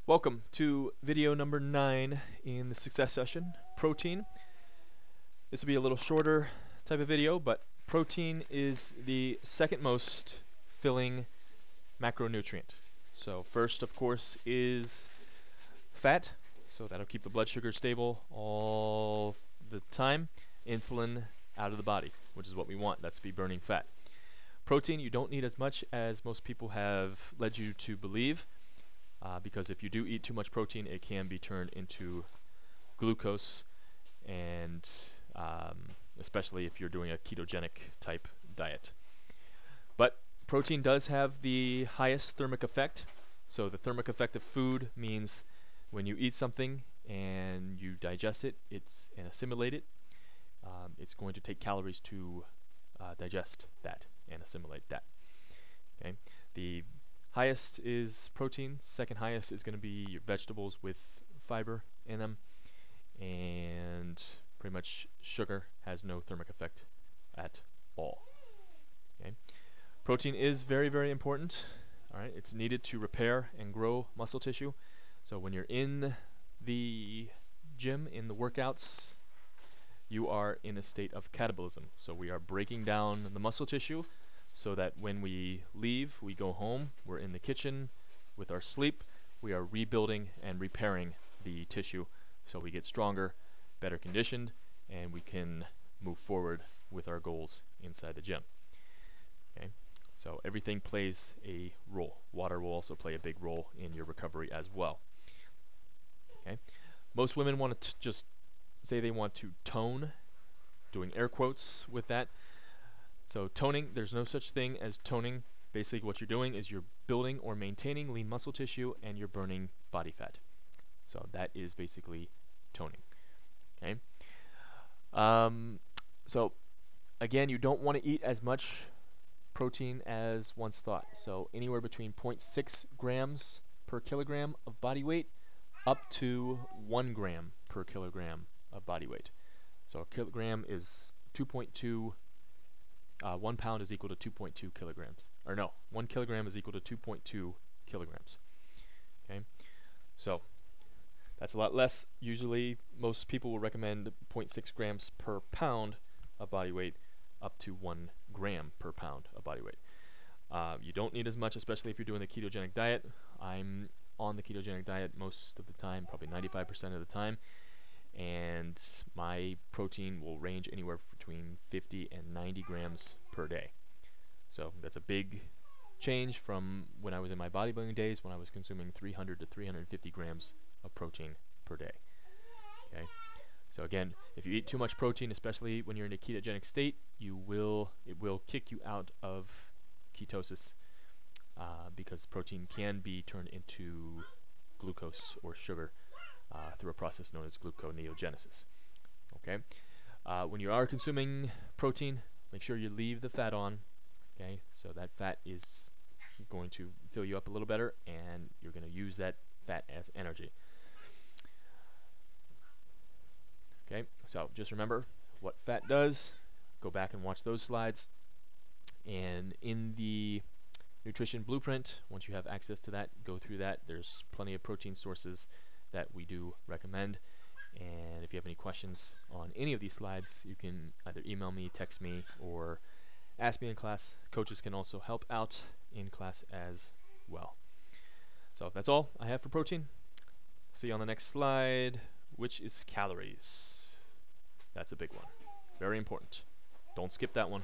Welcome to video number 9 in the success session, protein. This will be a little shorter type of video, but protein is the second most filling macronutrient. So first, of course, is fat, so that'll keep the blood sugar stable all the time. Insulin out of the body, which is what we want. That's to be burning fat. Protein, you don't need as much as most people have led you to believe. Because if you do eat too much protein, it can be turned into glucose, and especially if you're doing a ketogenic type diet. But protein does have the highest thermic effect. So the thermic effect of food means when you eat something and you digest it, and assimilate it, it's going to take calories to digest that and assimilate that. Okay. The highest is protein. Second highest is going to be your vegetables with fiber in them, and pretty much sugar has no thermic effect at all. Okay. Protein is very, very important. All right, it's needed to repair and grow muscle tissue. So when you're in the gym, in the workouts, you are in a state of catabolism. So we are breaking down the muscle tissue, so that when we leave, we go home, we're in the kitchen with our sleep, we are rebuilding and repairing the tissue so we get stronger, better conditioned, and we can move forward with our goals inside the gym. Okay? So everything plays a role. Water will also play a big role in your recovery as well. Okay? Most women want to just say they want to tone, doing air quotes with that. So toning, there's no such thing as toning. Basically what you're doing is you're building or maintaining lean muscle tissue and you're burning body fat. So that is basically toning. Okay. So again, you don't want to eat as much protein as once thought. So anywhere between 0.6 grams per kilogram of body weight up to 1 gram per kilogram of body weight. So a kilogram is 2.2 1 pound is equal to 2.2 kilograms. Or no, 1 kilogram is equal to 2.2 kilograms. Okay, so that's a lot less. Usually, most people will recommend 0.6 grams per pound of body weight up to 1 gram per pound of body weight. You don't need as much, especially if you're doing the ketogenic diet. I'm on the ketogenic diet most of the time, probably 95% of the time. And my protein will range anywhere between 50 and 90 grams per day. So that's a big change from when I was in my bodybuilding days, when I was consuming 300 to 350 grams of protein per day. Okay. So again, if you eat too much protein, especially when you're in a ketogenic state, it will kick you out of ketosis, because protein can be turned into glucose or sugar through a process known as gluconeogenesis. Okay, when you are consuming protein, make sure you leave the fat on. Okay, so that fat is going to fill you up a little better, and you're going to use that fat as energy. Okay, so just remember what fat does. Go back and watch those slides. And in the nutrition blueprint, once you have access to that, go through that. There's plenty of protein sources that we do recommend. And if you have any questions on any of these slides, you can either email me, text me, or ask me in class. Coaches can also help out in class as well. So that's all I have for protein. See you on the next slide, which is calories. That's a big one. Very important. Don't skip that one.